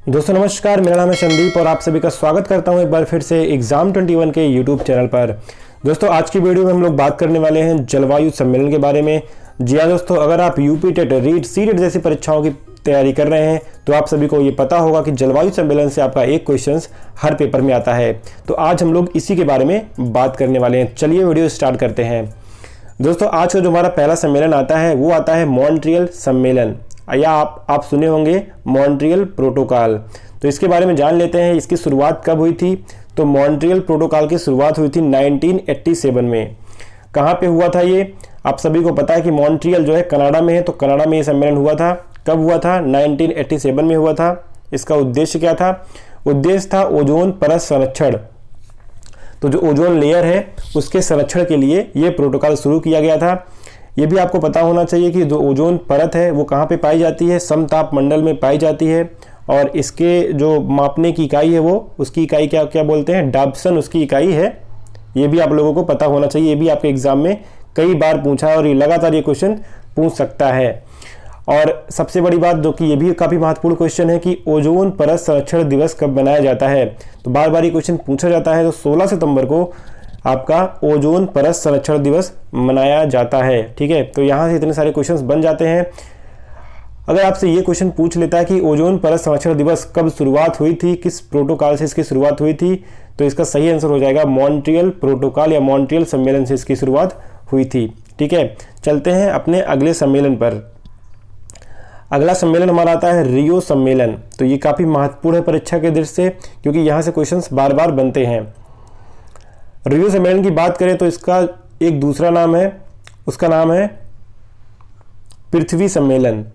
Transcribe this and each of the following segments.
दोस्तों नमस्कार, मेरा नाम है संदीप और आप सभी का स्वागत करता हूं एक बार फिर से एग्जाम 21 के यूट्यूब चैनल पर। दोस्तों आज की वीडियो में हम लोग बात करने वाले हैं जलवायु सम्मेलन के बारे में। जी हाँ दोस्तों, अगर आप यूपी टेट, रीट, सीटेट जैसी परीक्षाओं की तैयारी कर रहे हैं तो आप सभी को ये पता होगा कि जलवायु सम्मेलन से आपका एक क्वेश्चन हर पेपर में आता है। तो आज हम लोग इसी के बारे में बात करने वाले हैं। चलिए वीडियो स्टार्ट करते हैं। दोस्तों आज का जो हमारा पहला सम्मेलन आता है वो आता है मॉन्ट्रियल सम्मेलन, या आप सुने होंगे मॉन्ट्रियल प्रोटोकॉल। तो इसके बारे में जान लेते हैं, इसकी शुरुआत कब हुई थी। तो मॉन्ट्रियल प्रोटोकॉल की शुरुआत हुई थी 1987 में। कहाँ पे हुआ था ये, आप सभी को पता है कि मॉन्ट्रियल जो है कनाडा में है, तो कनाडा में ये सम्मेलन हुआ था। कब हुआ था? 1987 में हुआ था। इसका उद्देश्य क्या था? उद्देश्य था ओजोन परत संरक्षण। तो जो ओजोन लेयर है उसके संरक्षण के लिए ये प्रोटोकॉल शुरू किया गया था। ये भी आपको पता होना चाहिए कि जो ओजोन परत है वो कहाँ पे पाई जाती है, समताप मंडल में पाई जाती है। और इसके जो मापने की इकाई है वो, उसकी इकाई क्या क्या बोलते हैं, डाब्सन उसकी इकाई है। ये भी आप लोगों को पता होना चाहिए, ये भी आपके एग्जाम में कई बार पूछा है और ये लगातार ये क्वेश्चन पूछ सकता है। और सबसे बड़ी बात जो कि ये भी काफ़ी महत्वपूर्ण क्वेश्चन है कि ओजोन परत संरक्षण दिवस कब मनाया जाता है। तो बार बार ये क्वेश्चन पूछा जाता है। तो 16 सितंबर को आपका ओजोन परत संरक्षण दिवस मनाया जाता है। ठीक है, तो यहाँ से इतने सारे क्वेश्चंस बन जाते हैं। अगर आपसे ये क्वेश्चन पूछ लेता है कि ओजोन परत संरक्षण दिवस कब शुरुआत हुई थी, किस प्रोटोकॉल से इसकी शुरुआत हुई थी, तो इसका सही आंसर हो जाएगा मॉन्ट्रियल प्रोटोकॉल या मॉन्ट्रियल सम्मेलन से इसकी शुरुआत हुई थी। ठीक है, चलते हैं अपने अगले सम्मेलन पर। अगला सम्मेलन हमारा आता है रियो सम्मेलन। तो ये काफ़ी महत्वपूर्ण है परीक्षा के दृष्टि से, क्योंकि यहाँ से क्वेश्चंस बार बार बनते हैं। रियो सम्मेलन की बात करें तो इसका एक दूसरा नाम है, उसका नाम है पृथ्वी सम्मेलन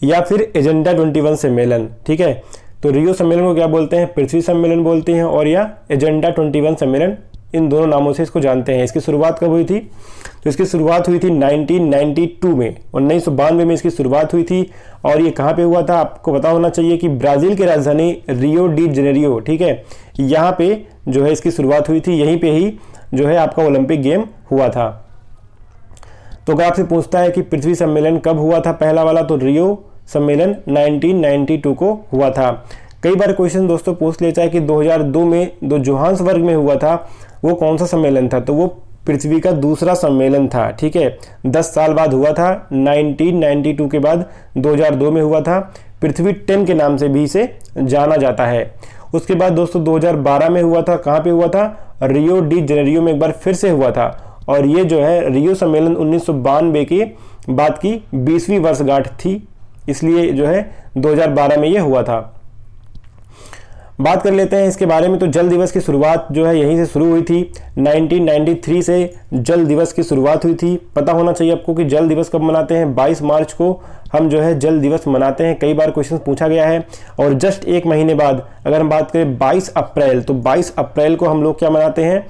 या फिर एजेंडा 21 सम्मेलन। ठीक है, तो रियो सम्मेलन को क्या बोलते हैं? पृथ्वी सम्मेलन बोलते हैं, और या एजेंडा 21 सम्मेलन, इन दोनों नामों से इसको जानते हैं। इसकी शुरुआत कब हुई थी? तो इसकी शुरुआत हुई थी 1992 में, 1992 में इसकी शुरुआत हुई थी। और ये कहाँ पे हुआ था? आपको पता होना चाहिए कि ब्राज़ील की राजधानी रियो डी जेनेरियो, ठीक है, यहाँ पे जो है इसकी शुरुआत हुई थी। यहीं पे ही जो है आपका ओलंपिक गेम हुआ था। तो अगर आपसे पूछता है कि पृथ्वी सम्मेलन कब हुआ था पहला वाला, तो रियो सम्मेलन 1992 को हुआ था। कई बार क्वेश्चन दोस्तों पूछ लेता है कि 2002 में जो जोहान्सबर्ग में हुआ था वो कौन सा सम्मेलन था। तो वो पृथ्वी का दूसरा सम्मेलन था। ठीक है, 10 साल बाद हुआ था। 1992 के बाद 2002 में हुआ था। पृथ्वी 10 के नाम से भी इसे जाना जाता है। उसके बाद दोस्तों 2012 में हुआ था। कहाँ पे हुआ था? रियो डी जेनेरियो में एक बार फिर से हुआ था। और ये जो है रियो सम्मेलन 1992 के बाद की 20वीं वर्षगांठ थी, इसलिए जो है 2012 में ये हुआ था। बात कर लेते हैं इसके बारे में। तो जल दिवस की शुरुआत जो है यहीं से शुरू हुई थी। 1993 से जल दिवस की शुरुआत हुई थी। पता होना चाहिए आपको कि जल दिवस कब मनाते हैं। 22 मार्च को हम जो है जल दिवस मनाते हैं। कई बार क्वेश्चन पूछा गया है। और जस्ट एक महीने बाद अगर हम बात करें 22 अप्रैल, तो 22 अप्रैल को हम लोग क्या मनाते हैं?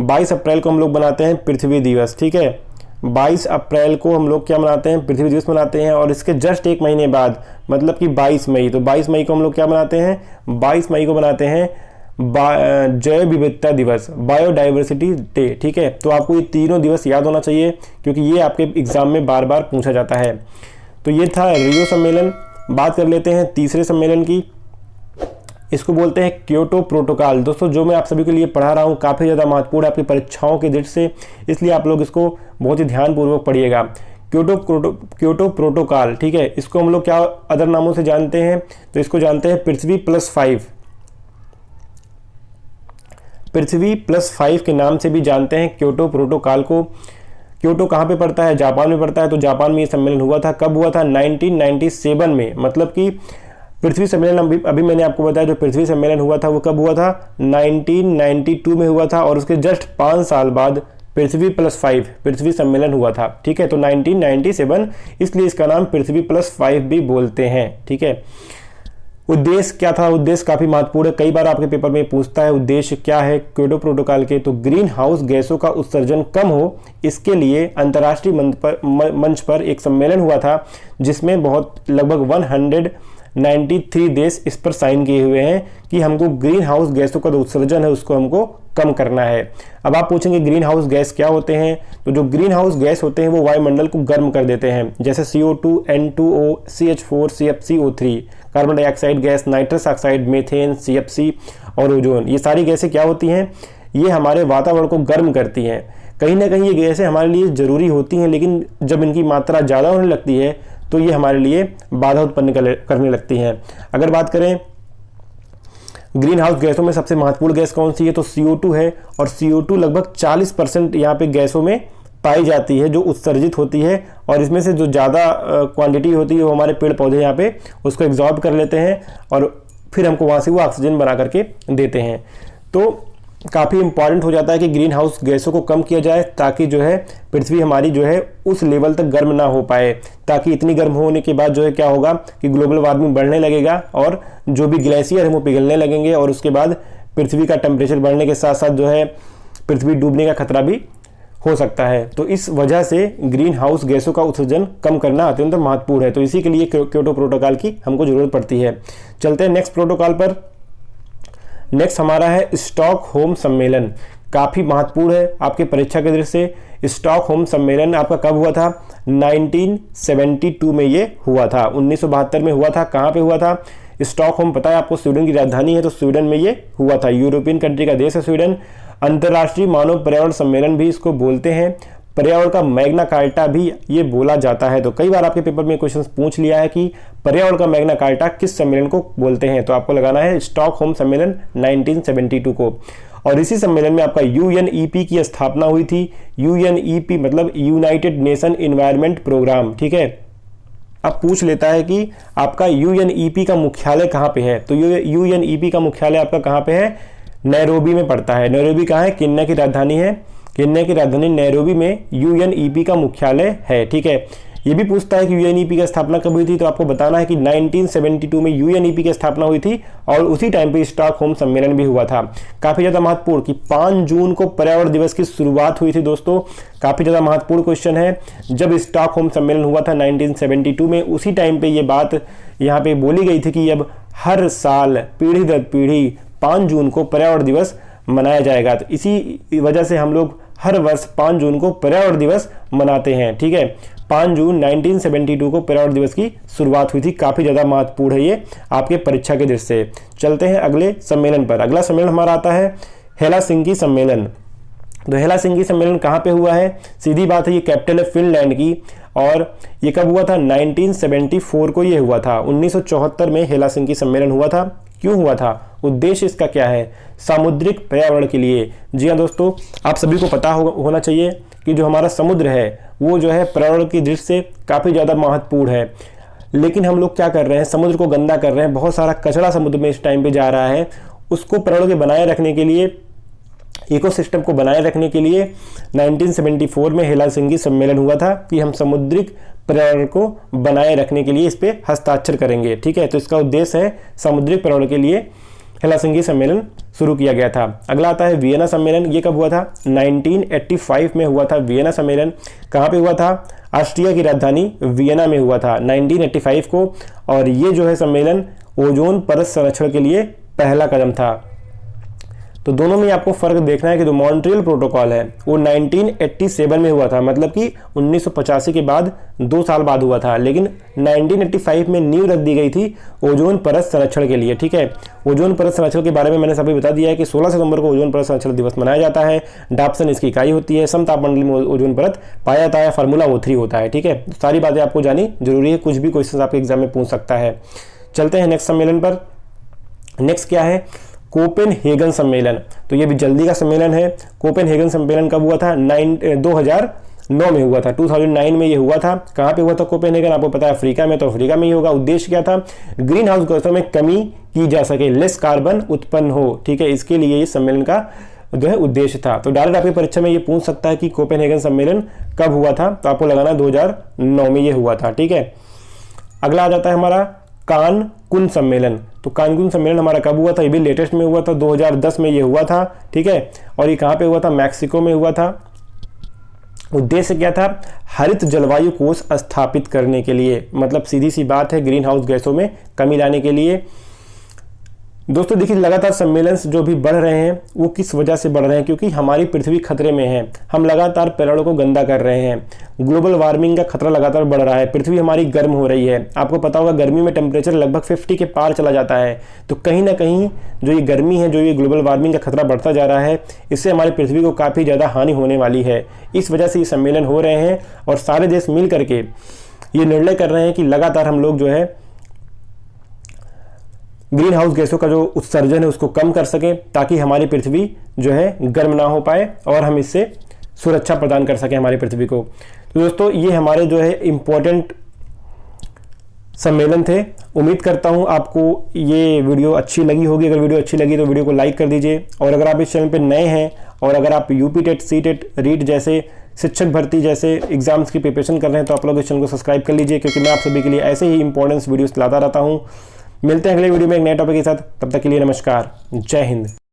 22 अप्रैल को हम लोग मनाते हैं पृथ्वी दिवस। ठीक है, 22 अप्रैल को हम लोग क्या मनाते हैं? पृथ्वी दिवस मनाते हैं। और इसके जस्ट एक महीने बाद मतलब कि 22 मई, तो 22 मई को हम लोग क्या मनाते हैं? 22 मई को मनाते हैं जैव विविधता दिवस, बायोडाइवर्सिटी डे। ठीक है, तो आपको ये तीनों दिवस याद होना चाहिए, क्योंकि ये आपके एग्जाम में बार बार पूछा जाता है। तो ये था रियो सम्मेलन। बात कर लेते हैं तीसरे सम्मेलन की। इसको बोलते हैं क्योटो प्रोटोकॉल। दोस्तों जो मैं आप सभी के लिए पढ़ा रहा हूँ काफ़ी ज़्यादा महत्वपूर्ण है आपकी परीक्षाओं के दृष्टि से, इसलिए आप लोग इसको बहुत ही ध्यानपूर्वक पढ़िएगा। क्योटो प्रोटोकॉल, ठीक है, इसको हम लोग क्या अदर नामों से जानते हैं? तो इसको जानते हैं पृथ्वी प्लस 5 के नाम से भी जानते हैं क्योटो प्रोटोकॉल को। क्योटो कहाँ पे पड़ता है? जापान में पड़ता है। तो जापान में ये सम्मेलन हुआ था। कब हुआ था? 1997 में। मतलब कि पृथ्वी सम्मेलन अभी मैंने आपको बताया, जो पृथ्वी सम्मेलन हुआ था वो कब हुआ था? 1992 में हुआ था। और उसके जस्ट 5 साल बाद पृथ्वी प्लस 5 पृथ्वी सम्मेलन हुआ था। ठीक है, तो 1997, इसलिए इसका नाम पृथ्वी प्लस 5 भी बोलते हैं। ठीक है, उद्देश्य क्या था? उद्देश्य काफ़ी महत्वपूर्ण है, कई बार आपके पेपर में पूछता है उद्देश्य क्या है क्योटो प्रोटोकॉल के। तो ग्रीन हाउस गैसों का उत्सर्जन कम हो, इसके लिए अंतर्राष्ट्रीय मंच पर एक सम्मेलन हुआ था, जिसमें लगभग 93 देश इस पर साइन किए हुए हैं कि हमको ग्रीन हाउस गैसों का जो उत्सर्जन है उसको हमको कम करना है। अब आप पूछेंगे ग्रीन हाउस गैस क्या होते हैं, तो जो ग्रीन हाउस गैस होते हैं वो वायुमंडल को गर्म कर देते हैं, जैसे CO2, N2O, CH4, CFCO3, carbon dioxide gas, nitrous oxide, methane, CFC और ओजोन। ये सारी गैसें क्या होती हैं, ये हमारे वातावरण को गर्म करती हैं। कहीं ना कहीं ये गैसें हमारे लिए ज़रूरी होती हैं, लेकिन जब इनकी मात्रा ज़्यादा होने लगती है तो ये हमारे लिए बाधा उत्पन्न करने लगती हैं। अगर बात करें ग्रीन हाउस गैसों में सबसे महत्वपूर्ण गैस कौन सी है, तो CO2 है, और CO2 लगभग 40% यहाँ पे गैसों में पाई जाती है जो उत्सर्जित होती है, और इसमें से जो ज़्यादा क्वांटिटी होती है वो हमारे पेड़ पौधे यहाँ पे उसको एब्जॉर्ब कर लेते हैं और फिर हमको वहाँ से वो ऑक्सीजन बना करके देते हैं। तो काफ़ी इंपॉर्टेंट हो जाता है कि ग्रीन हाउस गैसों को कम किया जाए, ताकि जो है पृथ्वी हमारी जो है उस लेवल तक गर्म ना हो पाए, ताकि इतनी गर्म होने के बाद जो है क्या होगा कि ग्लोबल वार्मिंग बढ़ने लगेगा और जो भी ग्लेशियर है वो पिघलने लगेंगे, और उसके बाद पृथ्वी का टेम्परेचर बढ़ने के साथ साथ जो है पृथ्वी डूबने का खतरा भी हो सकता है। तो इस वजह से ग्रीन हाउस गैसों का उत्सर्जन कम करना अत्यंत महत्वपूर्ण है। तो इसी के लिए क्योटो प्रोटोकॉल की हमको ज़रूरत पड़ती है। चलते हैं नेक्स्ट प्रोटोकॉल पर। नेक्स्ट हमारा है स्टॉकहोम सम्मेलन। काफ़ी महत्वपूर्ण है आपके परीक्षा के दृष्टि से। स्टॉकहोम सम्मेलन आपका कब हुआ था, 1972 में ये हुआ था, 1972 में हुआ था। कहाँ पे हुआ था, स्टॉकहोम पता है आपको स्वीडन की राजधानी है, तो स्वीडन में ये हुआ था। यूरोपियन कंट्री का देश है स्वीडन। अंतर्राष्ट्रीय मानव पर्यावरण सम्मेलन भी इसको बोलते हैं, पर्यावरण का मैग्ना कार्टा भी ये बोला जाता है। तो कई बार आपके पेपर में क्वेश्चन पूछ लिया है कि पर्यावरण का मैग्ना कार्टा किस सम्मेलन को बोलते हैं, तो आपको लगाना है स्टॉकहोम सम्मेलन 1972 को। और इसी सम्मेलन में आपका UNEP की स्थापना हुई थी। UNEP मतलब यूनाइटेड नेशन एनवायरनमेंट प्रोग्राम, ठीक है। अब पूछ लेता है कि आपका UNEP का मुख्यालय कहाँ पे है, तो UNEP का मुख्यालय आपका कहाँ पे है, नैरोबी में पड़ता है। नैरोबी कहाँ है, केन्या की राजधानी है। केन्या की राजधानी नैरोबी में UNEP का मुख्यालय है, ठीक है। ये भी पूछता है कि UNEP की स्थापना कब हुई थी, तो आपको बताना है कि 1972 में UNEP की स्थापना हुई थी, और उसी टाइम पे स्टॉकहोम सम्मेलन भी हुआ था। काफ़ी ज़्यादा महत्वपूर्ण कि 5 जून को पर्यावरण दिवस की शुरुआत हुई थी दोस्तों। काफ़ी ज़्यादा महत्वपूर्ण क्वेश्चन है। जब स्टॉकहोम सम्मेलन हुआ था 1972 में, उसी टाइम पर ये बात यहाँ पे बोली गई थी कि अब हर साल पीढ़ी दर पीढ़ी 5 जून को पर्यावरण दिवस मनाया जाएगा। तो इसी वजह से हम लोग हर वर्ष 5 जून को पर्यावरण दिवस मनाते हैं, ठीक है। 5 जून 1972 को पर्यावरण दिवस की शुरुआत हुई थी। काफ़ी ज़्यादा महत्वपूर्ण है ये आपके परीक्षा के दृष्टि से। चलते हैं अगले सम्मेलन पर। अगला सम्मेलन हमारा आता है हेलसिंकी सम्मेलन। तो हेलसिंकी सम्मेलन कहाँ पे हुआ है, सीधी बात है ये कैपिटल है फिनलैंड की, और ये कब हुआ था, 1974 को ये हुआ था। 1974 में हेलसिंकी सम्मेलन हुआ था। क्यों हुआ था, उद्देश्य इसका क्या है, सामुद्रिक पर्यावरण के लिए। जी हाँ दोस्तों, आप सभी को पता होना चाहिए कि जो हमारा समुद्र है वो जो है पर्यावरण की दृष्टि से काफ़ी ज़्यादा महत्वपूर्ण है, लेकिन हम लोग क्या कर रहे हैं, समुद्र को गंदा कर रहे हैं। बहुत सारा कचरा समुद्र में इस टाइम पे जा रहा है। उसको पर्यावरण के बनाए रखने के लिए, इकोसिस्टम को बनाए रखने के लिए 1974 में हेलसिंकी सम्मेलन हुआ था कि हम समुद्रिक पर्यावरण को बनाए रखने के लिए इस पे हस्ताक्षर करेंगे, ठीक है। तो इसका उद्देश्य है समुद्रिक पर्यावरण के लिए हेलसिंकी सम्मेलन शुरू किया गया था। अगला आता है वियना सम्मेलन। ये कब हुआ था, 1985 में हुआ था वियना सम्मेलन। कहाँ पे हुआ था, ऑस्ट्रिया की राजधानी वियना में हुआ था 1985 को। और ये जो है सम्मेलन ओजोन परत संरक्षण के लिए पहला कदम था। तो दोनों में आपको फर्क देखना है कि जो मॉन्ट्रियल प्रोटोकॉल है वो 1987 में हुआ था, मतलब कि 1985 के बाद 2 साल बाद हुआ था, लेकिन 1985 में नींव रख दी गई थी ओजोन परत संरक्षण के लिए, ठीक है। ओजोन परत संरक्षण के बारे में मैंने सभी बता दिया है कि 16 सितंबर को ओजोन परत संरक्षण दिवस मनाया जाता है। डाप्सन इसकी इकाई होती है। समतापमंडल में ओजोन परत पाया जाता है। फार्मूला O3 होता है, ठीक है। सारी बातें आपको जानी जरूरी है, कुछ भी क्वेश्चन आपके एग्जाम में पूछ सकता है। चलते हैं नेक्स्ट सम्मेलन पर। नेक्स्ट क्या है, कोपेनहेगन सम्मेलन। तो ये भी जल्दी का सम्मेलन है। कोपेनहेगन सम्मेलन कब हुआ था, 2009 में हुआ था। 2009 में ये हुआ था। कहाँ पे हुआ था कोपेनहेगन, आपको पता है अफ्रीका में, तो अफ्रीका में ही होगा। उद्देश्य क्या था, ग्रीन हाउस गैसों में कमी की जा सके, लेस कार्बन उत्पन्न हो, ठीक है। इसके लिए ये सम्मेलन का जो है उद्देश्य था। तो डायरेक्ट आपकी परीक्षा में ये पूछ सकता है कि कोपेनहेगन सम्मेलन कब हुआ था, तो आपको लगाना 2009 में ये हुआ था, ठीक है। अगला आ जाता है हमारा कानकुन सम्मेलन। तो कानकुन सम्मेलन हमारा कब हुआ था, ये भी लेटेस्ट में हुआ था, 2010 में ये हुआ था, ठीक है। और ये कहाँ पे हुआ था, मैक्सिको में हुआ था। उद्देश्य क्या था? हरित जलवायु कोष स्थापित करने के लिए, मतलब सीधी सी बात है ग्रीन हाउस गैसों में कमी लाने के लिए। दोस्तों देखिए, लगातार सम्मेलन जो भी बढ़ रहे हैं वो किस वजह से बढ़ रहे हैं? क्योंकि हमारी पृथ्वी खतरे में है, हम लगातार पर्यावरण को गंदा कर रहे हैं, ग्लोबल वार्मिंग का खतरा लगातार बढ़ रहा है, पृथ्वी हमारी गर्म हो रही है। आपको पता होगा गर्मी में टेम्परेचर लगभग 50 के पार चला जाता है। तो कहीं ना कहीं जो ये गर्मी है, जो ये ग्लोबल वार्मिंग का खतरा बढ़ता जा रहा है, इससे हमारी पृथ्वी को काफ़ी ज़्यादा हानि होने वाली है। इस वजह से ये सम्मेलन हो रहे हैं और सारे देश मिल करके ये निर्णय कर रहे हैं कि लगातार हम लोग जो है ग्रीन हाउस गैसों का जो उत्सर्जन है उसको कम कर सकें, ताकि हमारी पृथ्वी जो है गर्म ना हो पाए और हम इससे सुरक्षा प्रदान कर सकें हमारी पृथ्वी को। तो दोस्तों ये हमारे जो है इम्पोर्टेंट सम्मेलन थे। उम्मीद करता हूँ आपको ये वीडियो अच्छी लगी होगी। अगर वीडियो अच्छी लगी तो वीडियो को लाइक कर दीजिए, और अगर आप इस चैनल पर नए हैं और अगर आप UP TET, CTET, REET जैसे शिक्षक भर्ती जैसे एग्जाम्स की प्रिपरेशन कर रहे हैं तो आप लोग इस चैनल को सब्सक्राइब कर लीजिए, क्योंकि मैं आप सभी के लिए ऐसे ही इंपॉर्टेंस वीडियोस लाता रहता हूँ। मिलते हैं अगले वीडियो में एक नए टॉपिक के साथ, तब तक के लिए नमस्कार, जय हिंद।